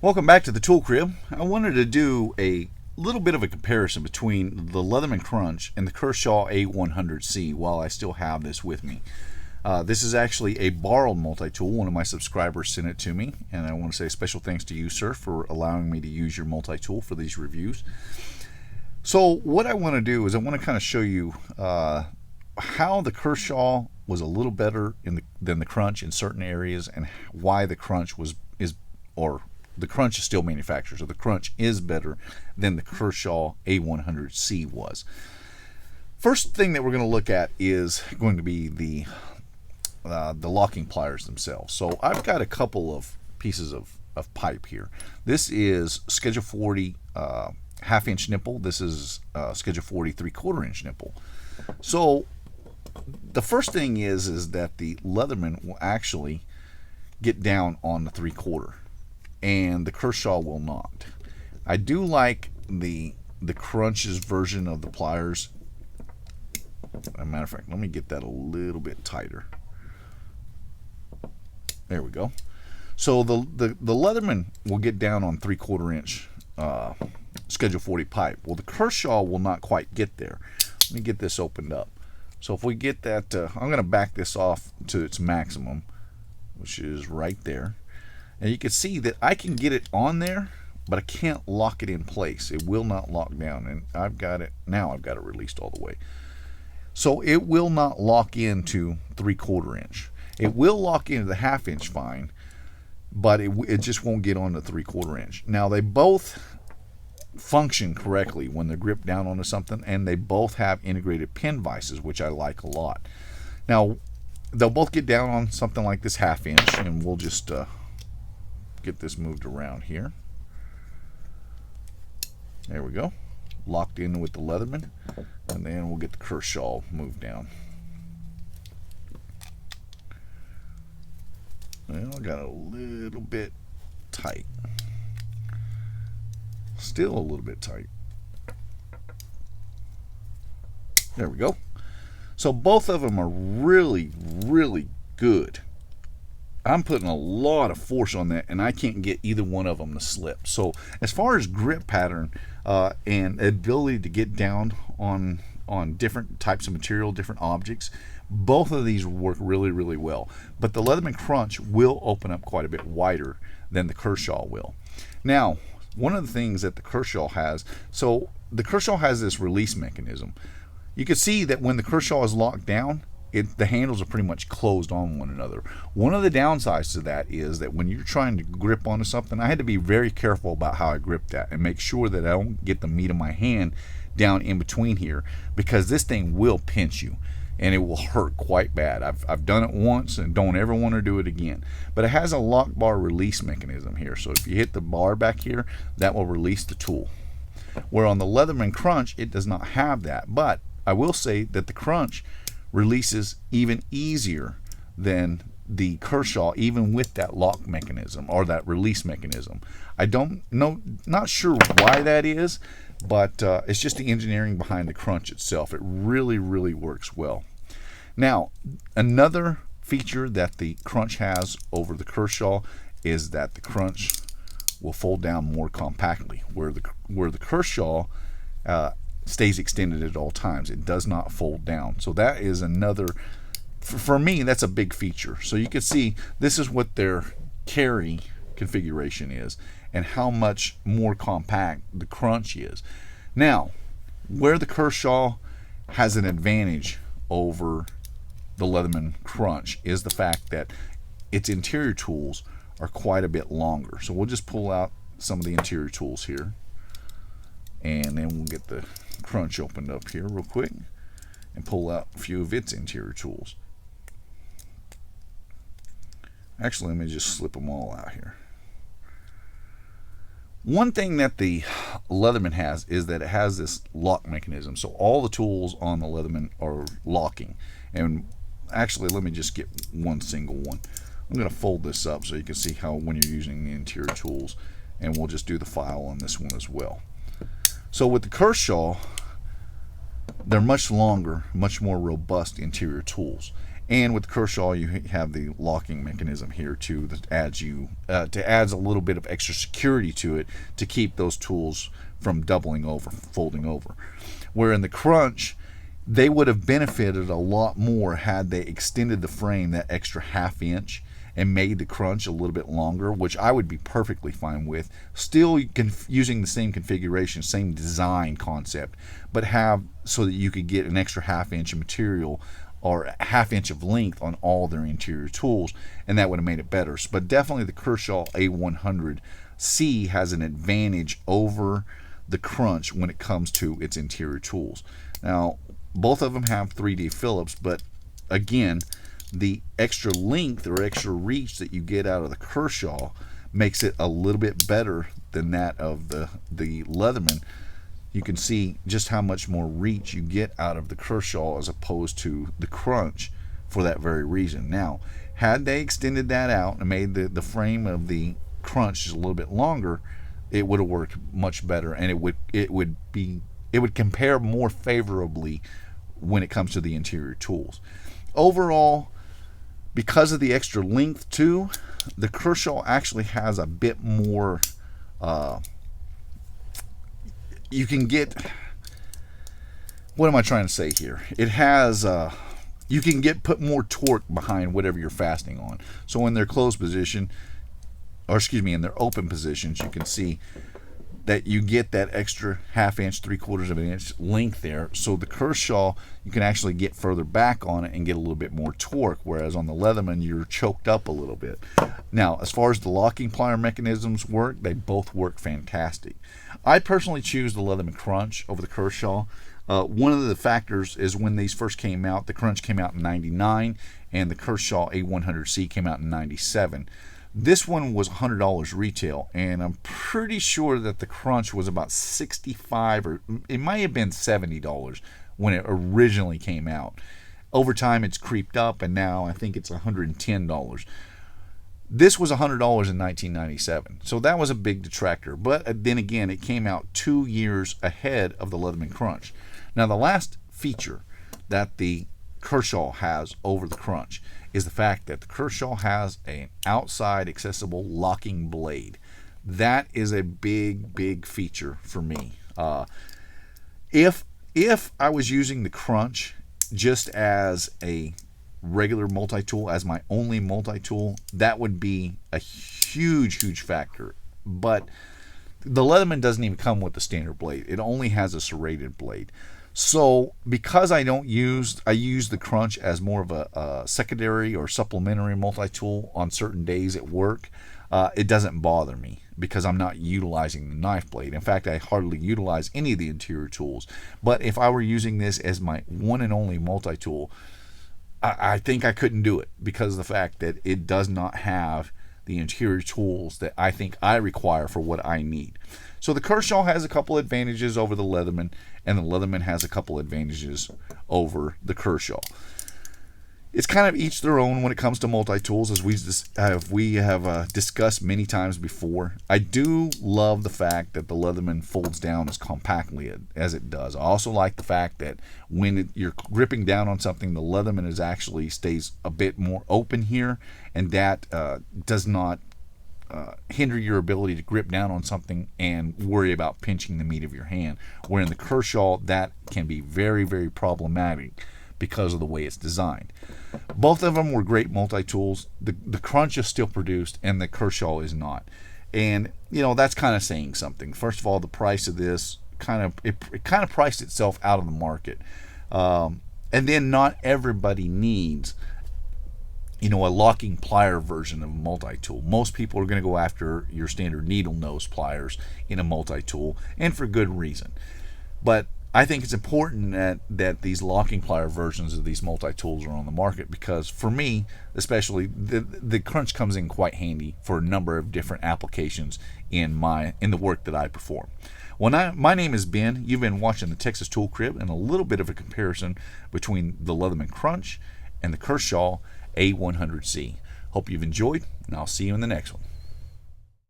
Welcome back to the Tool Crib. I wanted to do a little bit of a comparison between the Leatherman Crunch and the Kershaw A100C while I still have this with me. This is actually a borrowed multi-tool. One of my subscribers sent it to me, and I want to say special thanks to you, sir, for allowing me to use your multi-tool for these reviews. So what I want to do is I want to kind of show you how the Kershaw was a little better than the Crunch in certain areas, and why the Crunch the Crunch is still manufactured, so the Crunch is better than the Kershaw A100C was. First thing that we're going to look at is going to be the locking pliers themselves. So I've got a couple of pieces of pipe here. This is Schedule 40 half-inch nipple. This is Schedule 40 3/4-inch nipple. So the first thing is that the Leatherman will actually get down on the 3/4, and the Kershaw will not. I do like the Crunch's version of the pliers. As a matter of fact, let me get that a little bit tighter. There we go. So the Leatherman will get down on 3/4-inch Schedule 40 pipe. Well, the Kershaw will not quite get there. Let me get this opened up. So if we get that, I'm going to back this off to its maximum, which is right there. And you can see that I can get it on there, but I can't lock it in place. It will not lock down, and I've got it released all the way. So it will not lock into 3/4-inch. It will lock into the half-inch fine, but it just won't get on the 3/4-inch. Now they both function correctly when they're gripped down onto something, and they both have integrated pin vices, which I like a lot. Now they'll both get down on something like this half-inch, and we'll just get this moved around here. There we go, locked in with the Leatherman, and then we'll get the Kershaw moved down. Well, I got a little bit tight, still a little bit tight. There we go. So both of them are really good. I'm putting a lot of force on that, and I can't get either one of them to slip. So as far as grip pattern and ability to get down on different types of material, different objects, both of these work really well. But the Leatherman Crunch will open up quite a bit wider than the Kershaw will. Now, one of the things that the Kershaw has, so the Kershaw has this release mechanism. You can see that when the Kershaw is locked down, the handles are pretty much closed on one another. One of the downsides to that is that when you're trying to grip onto something, I had to be very careful about how I grip that and make sure that I don't get the meat of my hand down in between here, because this thing will pinch you and it will hurt quite bad. I've done it once and don't ever want to do it again. But it has a lock bar release mechanism here, so if you hit the bar back here, that will release the tool. Where on the Leatherman Crunch, it does not have that. But I will say that the Crunch releases even easier than the Kershaw, even with that lock mechanism or that release mechanism. I don't know, not sure why that is, but it's just the engineering behind the Crunch itself. It really works well. Now, another feature that the Crunch has over the Kershaw is that the Crunch will fold down more compactly, where the Kershaw stays extended at all times. It does not fold down. So that is another, for me, that's a big feature. So you can see this is what their carry configuration is and how much more compact the Crunch is. Now, where the Kershaw has an advantage over the Leatherman Crunch is the fact that its interior tools are quite a bit longer. So we'll just pull out some of the interior tools here, and then we'll get the Crunch opened up here real quick and pull out a few of its interior tools. Actually, let me just slip them all out here. One thing that the Leatherman has is that it has this lock mechanism. So all the tools on the Leatherman are locking. And actually, let me just get one single one. I'm going to fold this up so you can see how when you're using the interior tools, and we'll just do the file on this one as well. So with the Kershaw, they're much longer, much more robust interior tools. And with Kershaw, you have the locking mechanism here too that adds a little bit of extra security to it to keep those tools from doubling over, folding over. Where in the Crunch, they would have benefited a lot more had they extended the frame that extra half inch and made the Crunch a little bit longer, which I would be perfectly fine with. Still using the same configuration, same design concept, but have so that you could get an extra half inch of material or a half inch of length on all their interior tools, and that would have made it better. But definitely the Kershaw A100C has an advantage over the Crunch when it comes to its interior tools. Now, both of them have 3D Phillips, but again, the extra length or extra reach that you get out of the Kershaw makes it a little bit better than that of the Leatherman. You can see just how much more reach you get out of the Kershaw as opposed to the Crunch for that very reason. Now, had they extended that out and made the frame of the Crunch just a little bit longer, it would have worked much better, and it would compare more favorably when it comes to the interior tools. Overall, because of the extra length too, the Kershaw actually has a bit more you can get, what am I trying to say here? It has you can put more torque behind whatever you're fastening on. So in their closed position, or excuse me, in their open positions, you can see that you get that extra half inch, 3/4 of an inch length there. So the Kershaw, you can actually get further back on it and get a little bit more torque, whereas on the Leatherman, you're choked up a little bit. Now, as far as the locking plier mechanisms work, they both work fantastic. I personally choose the Leatherman Crunch over the Kershaw. One of the factors is when these first came out, the Crunch came out in '99 and the Kershaw A100C came out in '97. This one was $100 retail, and I'm pretty sure that the Crunch was about $65, or it might have been $70 when it originally came out. Over time, it's creeped up, and now I think it's $110. This was $100 in 1997, so that was a big detractor. But then again, it came out 2 years ahead of the Leatherman Crunch. Now, the last feature that the Kershaw has over the Crunch is the fact that the Kershaw has an outside accessible locking blade. That is a big feature for me. If I was using the Crunch just as a regular multi-tool, as my only multi-tool, that would be a huge factor. But the Leatherman doesn't even come with the standard blade. It only has a serrated blade. So because I use the Crunch as more of a secondary or supplementary multi-tool on certain days at work, it doesn't bother me because I'm not utilizing the knife blade. In fact, I hardly utilize any of the interior tools. But if I were using this as my one and only multi-tool, I think I couldn't do it because of the fact that it does not have the interior tools that I think I require for what I need. So the Kershaw has a couple advantages over the Leatherman, and the Leatherman has a couple advantages over the Kershaw. It's kind of each their own when it comes to multi-tools, as we have discussed many times before. I do love the fact that the Leatherman folds down as compactly as it does. I also like the fact that when you're gripping down on something, the Leatherman actually stays a bit more open here, and that does not hinder your ability to grip down on something and worry about pinching the meat of your hand. Where in the Kershaw, that can be very problematic because of the way it's designed. Both of them were great multi-tools. The Crunch is still produced and the Kershaw is not. And, you know, that's kind of saying something. First of all, the price of this it kind of priced itself out of the market. And then not everybody needs, you know, a locking plier version of a multi-tool. Most people are going to go after your standard needle nose pliers in a multi-tool, and for good reason. But I think it's important that these locking plier versions of these multi-tools are on the market, because for me, especially, the Crunch comes in quite handy for a number of different applications in the work that I perform. Well, my name is Ben. You've been watching the Texas Tool Crib and a little bit of a comparison between the Leatherman Crunch and the Kershaw A100C. Hope you've enjoyed, and I'll see you in the next one.